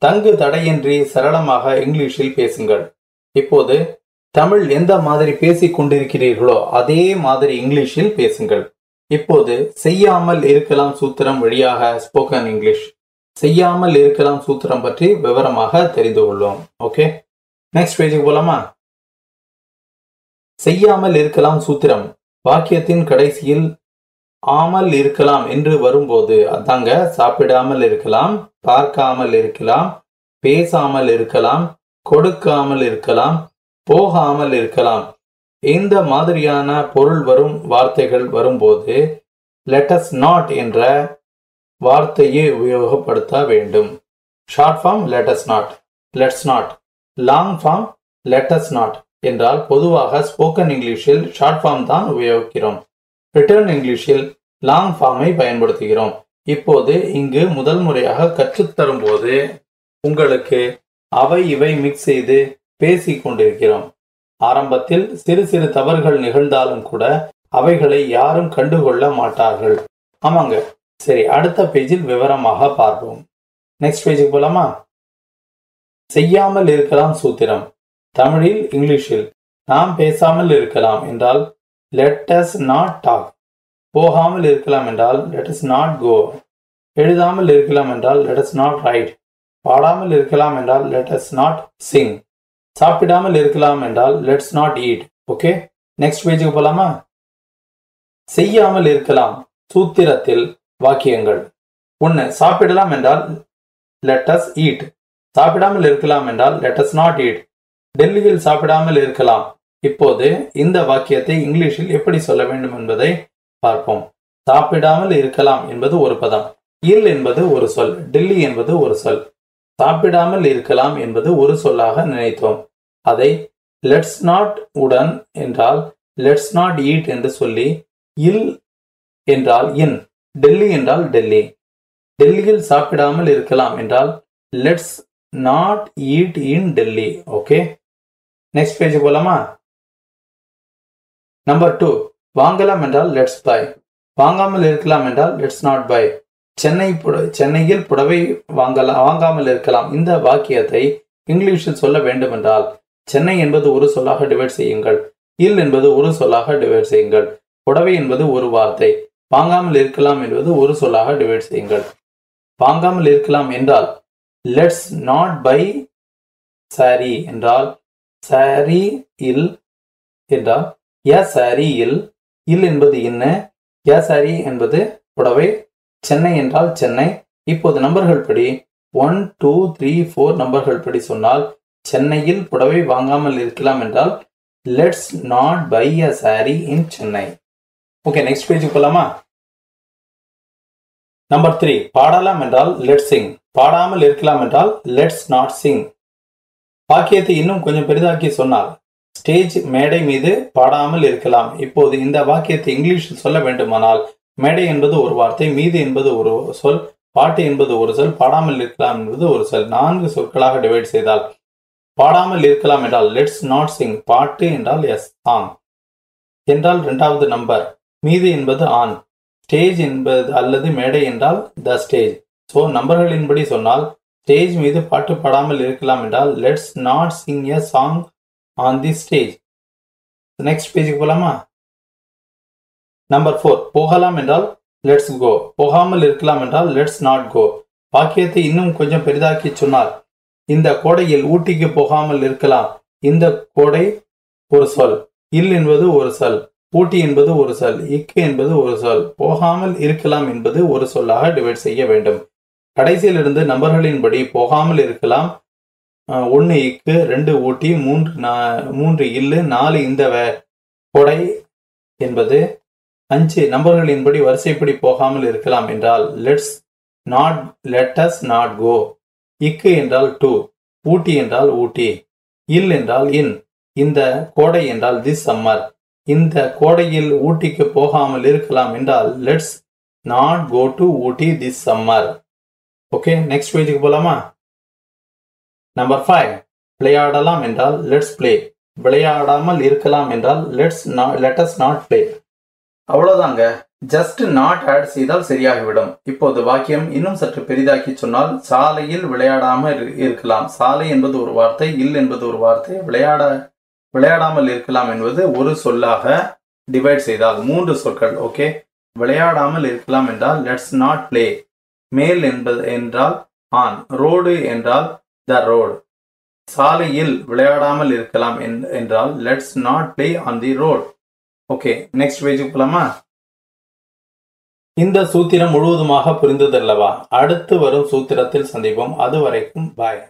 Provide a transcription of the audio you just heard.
தங்கு தடையின்றி சரளமாக இங்கிலீஷில் பேசுங்கள். இப்போது தமிழ் எந்த மாதிரி பேசிக் கொண்டிருக்கிறீர்களோ அதே மாதிரி இங்கிலீஷில் பேசுங்கள். இப்போது செய்யாமல் இருக்கலாம் சூத்திரம் வழியாக ஸ்போக்கன் இங்கிலீஷ். செய்யாமல் இருக்கலாம் சூத்திரம் பற்றி விவரமாக தெரிந்து கொள்வோம். ஓகே, நெக்ஸ்ட் பேஜுக்கு போலாமா? செய்யாமல் இருக்கலாம் சூத்திரம். வாக்கியத்தின் கடைசியில் ஆமல் இருக்கலாம் என்று வரும்போது அதாங்க சாப்பிடாமல் இருக்கலாம், பார்க்காமல் இருக்கலாம், பேசாமல் இருக்கலாம், கொடுக்காமல் இருக்கலாம், போகாமல் இருக்கலாம். இந்த மாதிரியான பொருள் வரும் வார்த்தைகள் வரும்போது லெட்டஸ் நாட் என்ற வார்த்தையை உபயோகப்படுத்த வேண்டும். Short form let us not, let's not. Long form let us not என்றால் பொதுவாக ஸ்போக்கன் இங்கிலீஷில் ஷார்ட் ஃபார்ம் தான் உபயோகிக்கிறோம். ரிட்டர்ன் இங்கிலீஷில் லாங் ஃபார்மை பயன்படுத்துகிறோம். இப்போது இங்கு முதல் முறையாக கற்றுத்தரும் போது உங்களுக்கு அவை இவை மிக்ஸ் செய்து பேசிக் கொண்டிருக்கிறோம். ஆரம்பத்தில் சிறு சிறு தவறுகள் நிகழ்ந்தாலும் கூட அவைகளை யாரும் கண்டுகொள்ள மாட்டார்கள். ஆமாங்க, சரி, அடுத்த பேஜில் விவரமாக பார்ப்போம். நெக்ஸ்ட் பேஜுக்கு போலாமா? செய்யாமல் இருக்கலாம் சூத்திரம். தமிழில் இங்கிலீஷில் நாம் பேசாமல் இருக்கலாம் என்றால் let us not talk. போகாமல் இருக்கலாம் என்றால் let us not go. எழுதாமல் இருக்கலாம் என்றால் let us not write. பாடாமல் இருக்கலாம் என்றால் let us not sing. சாப்பிடாமல் இருக்கலாம் என்றால் let's not eat. Okay, next பேஜுக்கு போலாமா? செய்யாமல் இருக்கலாம் சூத்திரத்தில் வாக்கியங்கள். 1. சாப்பிடலாம் என்றால் let us eat. சாப்பிடாமல் இருக்கலாம் என்றால் let us not eat. டெல்லியில் சாப்பிடாமல் இருக்கலாம். இப்போது இந்த வாக்கியத்தை இங்கிலீஷில் எப்படி சொல்ல வேண்டும் என்பதை பார்ப்போம். சாப்பிடாமல் இருக்கலாம் என்பது ஒரு பதம், இல் என்பது ஒரு சொல், டெல்லி என்பது ஒரு சொல். சாப்பிடாமல் இருக்கலாம் என்பது ஒரு சொல்லாக நினைத்தோம். அதை லெட்ஸ் நாட் உடன் என்றால் லெட்ஸ் நாட் ஈட் என்று சொல்லி, இல் என்றால் இன், டெல்லி என்றால் டெல்லி. டெல்லியில் சாப்பிடாமல் இருக்கலாம் என்றால் let's not eat in Delhi. Okay, next page போலாமா? நம்பர் 2. வாங்கலாம் என்றால் லெட்ஸ் பை. வாங்காமல் இருக்கலாம் என்றால் லெட்ஸ் நாட் பை. சென்னையில் புடவை வாங்காமல் இருக்கலாம். இந்த வாக்கியத்தை இங்கிலீஷில் சொல்ல வேண்டும் என்றால் சென்னை என்பது ஒரு சொல்லாக டிவைட் செய்யுங்கள், இல் என்பது ஒரு சொல்லாக டிவைட் செய்யுங்கள், புடவை என்பது ஒரு வார்த்தை, வாங்காமல் இருக்கலாம் என்பது ஒரு சொல்லாக டிவைட் செய்யுங்கள். வாங்காமல் இருக்கலாம் என்றால் லெட்ஸ் நாட் பை சாரி என்றால் சாரி இல் என்றால் ய சாரி இல், இல் என்பது என்ன, ய சாரி என்பது புடவை, சென்னை என்றால் சென்னை. இப்போது நம்பர்கள் படி 1, 2, 3, 4 நம்பர்கள் படி சொன்னால் சென்னையில் புடவை வாங்காமல் இருக்கலாம் என்றால் let's not buy a sari in Chennai. Okay, next பேஜுக்கு போலாமா? நம்பர் 3. பாடலாம் என்றால் லெட்ஸ் சிங். பாடாமல் இருக்கலாம் என்றால் லெட்ஸ் நாட் சிங். வாக்கியத்தை இன்னும் கொஞ்சம் பெரிதாக்கி சொன்னால் ஸ்டேஜ் மேடை மீது பாடாமல் இருக்கலாம். இப்போது இந்த வாக்கியத்தை இங்கிலீஷில் சொல்ல வேண்டுமானால் மேடை என்பது ஒரு வார்த்தை, மீது என்பது ஒரு சொல், பாட்டு என்பது ஒரு சொல், பாடாமல் இருக்கலாம் என்பது ஒரு சொல். 4 சொற்களாக டிவைட் செய்தால் பாடாமல் இருக்கலாம் என்றால் லெட்ஸ் நாட் சிங். பாட்டு என்றால் எஸ் சாங் என்றால் 2வது நம்பர். மீது என்பது ஆன். ஸ்டேஜ் என்பது அல்லது மேடை என்றால் த ஸ்டேஜ். ஸோ நம்பர்களின்படி சொன்னால் ஸ்டேஜ் மீது பாட்டு பாடாமல் இருக்கலாம் என்றால் let's not Singh a song on the stage. Next பேஜுக்கு போலாமா? நம்பர் 4. போகலாம் என்றால் லெட்ஸ் கோ. போகாமல் இருக்கலாம் என்றால் லெட்ஸ் நாட் கோ. வாக்கியத்தை இன்னும் கொஞ்சம் பெரிதாக்கி சொன்னால் இந்த கோடையில் ஊட்டிக்கு போகாமல் இருக்கலாம். இந்த கோடை ஒரு சொல், இல் என்பது ஒரு சொல், ஊட்டி என்பது ஒரு சொல், இக்கு என்பது ஒரு சொல், போகாமல் இருக்கலாம் என்பது ஒரு சொல்லாக டிவைட் செய்ய வேண்டும். கடைசியில் இருந்து நம்பர்களின்படி போகாமல் இருக்கலாம் 1 இக்கு, 2 ஊட்டி, 3 இல்லு, 4 இந்த கொடை என்பது 5 நம்பர்களின்படி வரிசைப்படி போகாமல் இருக்கலாம் என்றால் லெட் அஸ் நாட் கோ. இக்கு என்றால் 2, ஊட்டி என்றால் ஊட்டி, இல் என்றால் இன், இந்த கோடை என்றால் திஸ் சம்மர். இந்த கோடையில் ஊட்டிக்கு போகாமல் இருக்கலாம் என்றால் let's not go to Ooty this summer. Okay, next பேஜுக்கு போலாமா? நம்பர் 5. விளையாடலாம் என்றால் லெட்ஸ் பிளே. விளையாடாமல் இருக்கலாம் என்றால் லெட் அஸ் நாட் பிளே. அவ்வளோதாங்க. ஜஸ்ட் நாட் ஆட் செய்தால் சரியாகிவிடும். இப்போது வாக்கியம் இன்னும் சற்று பெரிதாக்கி சொன்னால், சாலையில் விளையாடாமல் இருக்கலாம். சாலை என்பது ஒரு வார்த்தை, இல் என்பது ஒரு வார்த்தை, விளையாடாமல் இருக்கலாம் என்பது ஒரு சொல்லாக டிவைட் செய்தால் 3 சொற்கள். ஓகே, விளையாடாமல் இருக்கலாம் என்றால் லெட்ஸ் நாட் பிளே. மேல் என்பது என்றால் ஆன், ரோடு என்றால் த ரோடு. சாலையில் விளையாடாமல் இருக்கலாம் என்றால் let's not play on the road. Okay, next பேஜுக்கு போலாமா? இந்த சூத்திரம் முழுவதுமாக புரிந்ததல்லவா? அடுத்து வரும் சூத்திரத்தில் சந்திப்போம். அது வரைக்கும் பாய்.